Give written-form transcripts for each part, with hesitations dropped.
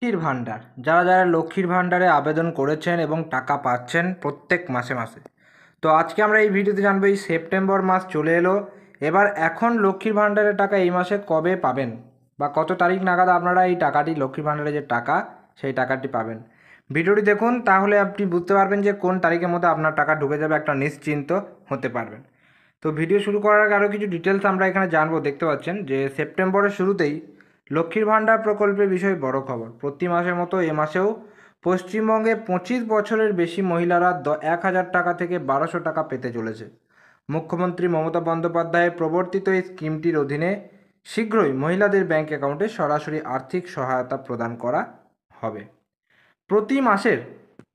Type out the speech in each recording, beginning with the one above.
লক্ষ্মীর ভাণ্ডার, যারা যারা লক্ষ্মীর ভাণ্ডারে আবেদন করেছেন এবং টাকা পাচ্ছেন প্রত্যেক মাসে মাসে, তো আজকে আমরা এই ভিডিওতে জানবো এই সেপ্টেম্বর মাস চলে এলো। এবার এখন লক্ষ্মীর ভাণ্ডারের টাকা এই মাসে কবে পাবেন বা কত তারিখ নাগাদ আপনারা এই টাকাটি লক্ষ্মীর ভাণ্ডারে যে টাকা সেই টাকাটি পাবেন। ভিডিওটি দেখুন, তাহলে আপনি বুঝতে পারবেন যে কোন তারিখের মধ্যে আপনার টাকা ঢুকে যাবে, একটা নিশ্চিন্ত হতে পারবেন। তো ভিডিও শুরু করার আগে আরও কিছু ডিটেলস আমরা এখানে জানবো। দেখতে পাচ্ছেন যে সেপ্টেম্বরের শুরুতেই লক্ষ্মীর ভাণ্ডার প্রকল্পের বিষয়ে বড় খবর। প্রতি মাসের মতো এ মাসেও পশ্চিমবঙ্গে 25 বছরের বেশি মহিলারা 1000 টাকা থেকে 1200 টাকা পেতে চলেছে। মুখ্যমন্ত্রী মমতা বন্দ্যোপাধ্যায়ের প্রবর্তিত এই স্কিমটির অধীনে শীঘ্রই মহিলাদের ব্যাংক অ্যাকাউন্টে সরাসরি আর্থিক সহায়তা প্রদান করা হবে। প্রতি মাসের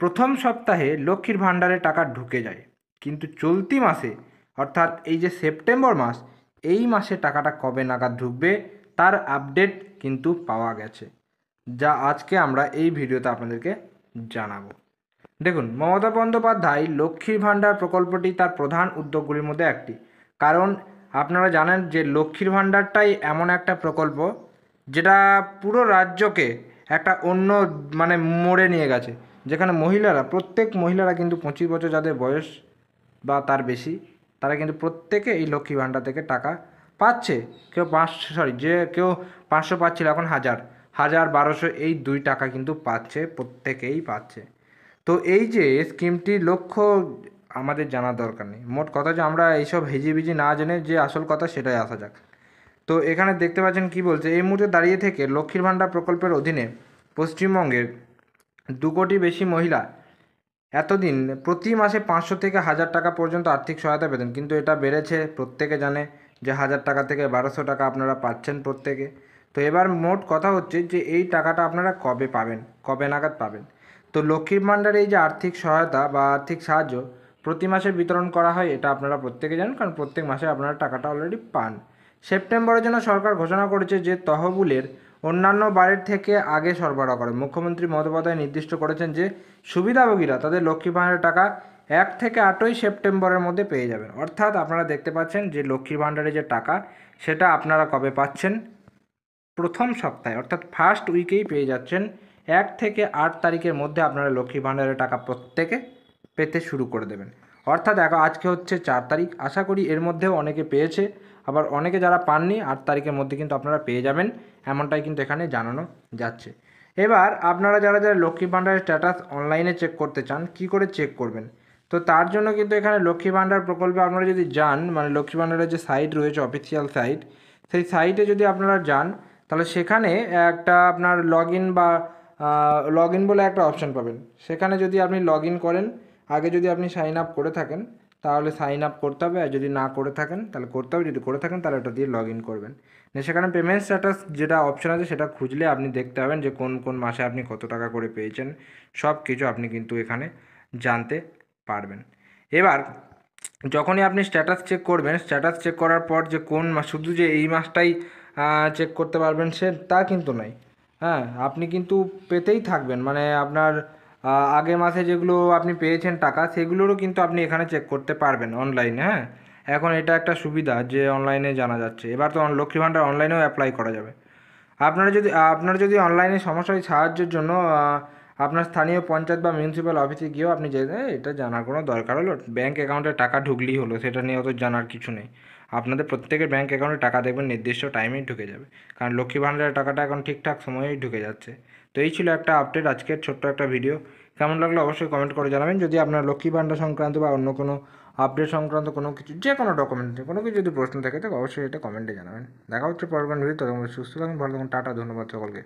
প্রথম সপ্তাহে লক্ষ্মীর ভাণ্ডারে টাকা ঢুকে যায়, কিন্তু চলতি মাসে অর্থাৎ এই যে সেপ্টেম্বর মাস, এই মাসে টাকাটা কবে নাগাদ ঢুকবে তার আপডেট কিন্তু পাওয়া গেছে, যা আজকে আমরা এই ভিডিওতে আপনাদেরকে জানাবো। দেখুন, মমতা বন্দ্যোপাধ্যায় লক্ষ্মীর ভাণ্ডার প্রকল্পটি তার প্রধান উদ্যোগগুলির মধ্যে একটি। কারণ আপনারা জানেন যে লক্ষ্মীর ভাণ্ডারটাই এমন একটা প্রকল্প যেটা পুরো রাজ্যকে একটা অন্য মোড়ে নিয়ে গেছে, যেখানে প্রত্যেক মহিলারা কিন্তু 25 বছর যাদের বয়স বা তার বেশি, তারা কিন্তু প্রত্যেকে এই লক্ষ্মী ভাণ্ডার থেকে টাকা পাচ্ছে। কেউ 500 পাচ্ছিল, এখন 1000, 1200 এই 2 টাকা কিন্তু পাচ্ছে, প্রত্যেকেই পাচ্ছে। তো এই যে স্কিমটির লক্ষ্য আমাদের জানা দরকার নেই, মোট কথা যে আমরা এইসব হেজিবিজি না জেনে যে আসল কথা সেটাই আসা যাক। তো এখানে দেখতে পাচ্ছেন কি বলছে, এই মুহূর্তে দাঁড়িয়ে থেকে লক্ষ্মীর ভাণ্ডার প্রকল্পের অধীনে পশ্চিমবঙ্গের 2 কোটি বেশি মহিলা এতদিন প্রতি মাসে 500 থেকে 1000 টাকা পর্যন্ত আর্থিক সহায়তা পেতেন, কিন্তু এটা বেড়েছে, প্রত্যেকে জানে যে 1000 টাকা থেকে 1200 টাকা আপনারা পাচ্ছেন প্রত্যেকে। তো এবার মোট কথা হচ্ছে যে এই টাকাটা আপনারা কবে পাবেন, কবে নাগাদ পাবেন। তো লক্ষ্মীর ভাণ্ডারে এই যে আর্থিক সহায়তা বা আর্থিক সাহায্য প্রতি মাসে বিতরণ করা হয়, এটা আপনারা প্রত্যেকে জানেন, কারণ প্রত্যেক মাসে আপনারা টাকাটা অলরেডি পান। সেপ্টেম্বরের জন্য সরকার ঘোষণা করেছে যে তহবিলের অন্যান্য বারের থেকে আগে সরবরাহ করে। মুখ্যমন্ত্রী মমতা বন্দ্যোপাধ্যায় নির্দিষ্ট করেছেন যে সুবিধাভোগীরা তাদের লক্ষ্মী ভাণ্ডারের টাকা 1 থেকে 8ই সেপ্টেম্বরের মধ্যে পেয়ে যাবেন। অর্থাৎ আপনারা দেখতে পাচ্ছেন যে লক্ষ্মী ভাণ্ডারে যে টাকা সেটা আপনারা কবে পাচ্ছেন, প্রথম সপ্তাহে অর্থাৎ ফার্স্ট উইকেই পেয়ে যাচ্ছেন। 1 থেকে 8 তারিখের মধ্যে আপনারা লক্ষ্মী ভাণ্ডারের টাকা প্রত্যেকে পেতে শুরু করে দেবেন। অর্থাৎ আজকে হচ্ছে 4 তারিখ, আশা করি এর মধ্যেও অনেকে পেয়েছে, আবার অনেকে যারা পাননি 8 তারিখের মধ্যে কিন্তু আপনারা পেয়ে যাবেন, এমনটাই কিন্তু এখানে জানানো যাচ্ছে। এবার আপনারা যারা যারা লক্ষ্মী ভাণ্ডারের স্ট্যাটাস অনলাইনে চেক করতে চান, কি করে চেক করবেন? তো তার জন্য কিন্তু এখানে লক্ষ্মী ভাণ্ডার প্রকল্পে আপনারা যদি যান, লক্ষ্মী ভাণ্ডারের যে সাইট রয়েছে, অফিসিয়াল সাইট, সেই সাইটে যদি আপনারা যান, তাহলে সেখানে একটা আপনার লগ ইন বলে একটা অপশান পাবেন। সেখানে যদি আপনি লগ ইন করেন, আগে যদি আপনি সাইন আপ করে থাকেন তাহলে সাইন আপ করতে হবে, আর যদি না করে থাকেন তাহলে করতে হবে, যদি করে থাকেন তাহলে ওটা দিয়ে লগ ইন করবেন। সেখানে পেমেন্ট স্ট্যাটাস যেটা অপশান আছে সেটা খুঁজলে আপনি দেখতে পাবেন যে কোন কোন মাসে আপনি কত টাকা করে পেয়েছেন, সব কিছু আপনি কিন্তু এখানে জানতে পারবেন। এবার যখনই আপনি স্ট্যাটাস চেক করবেন, স্ট্যাটাস চেক করার পর যে কোন মাস, শুধু যে এই মাসটাই চেক করতে পারবেন সে তা কিন্তু নয়। হ্যাঁ, আপনি কিন্তু পেতেই থাকবেন, আপনার আগের মাসে যেগুলো আপনি পেয়েছেন টাকা, সেগুলোরও কিন্তু আপনি এখানে চেক করতে পারবেন অনলাইনে। হ্যাঁ, এখন এটা একটা সুবিধা যে অনলাইনে জানা যাচ্ছে। এবার তো লক্ষ্মী ভাণ্ডার অনলাইনেও অ্যাপ্লাই করা যাবে। আপনার যদি অনলাইনে সমস্যা হয়, সাহায্যের জন্য আপনার স্থানীয় পঞ্চায়েত বা মিউনিসিপ্যাল অফিসে গিয়েও আপনি এটা জানার কোনো দরকার হলো, ব্যাঙ্ক অ্যাকাউন্টে টাকা ঢুকলেই হলো, সেটা নিয়ে অত জানার কিছু নেই। আপনাদের প্রত্যেকের ব্যাঙ্ক অ্যাকাউন্টে টাকা দেখবেন নির্দিষ্ট টাইমেই ঢুকে যাবে, কারণ লক্ষ্মী ভাণ্ডারের টাকাটা এখন ঠিকঠাক সময়েই ঢুকে যাচ্ছে। তো এই ছিল একটা আপডেট, আজকের ছোট্ট একটা ভিডিও। কেমন লাগলো অবশ্যই কমেন্ট করে জানাবেন। যদি আপনার লক্ষ্মী ভাণ্ডার সংক্রান্ত বা অন্য কোনো আপডেট সংক্রান্ত কোনো কিছু, যে কোনো ডকুমেন্ট, কোনো কিছু যদি প্রশ্ন থাকে তো অবশ্যই এটা কমেন্টে জানাবেন। দেখা হচ্ছে পরবর্তী ভিডিও। তখন সুস্থ থাকুন, ভালো থাকুন, টাটা, ধন্যবাদ সকলকে।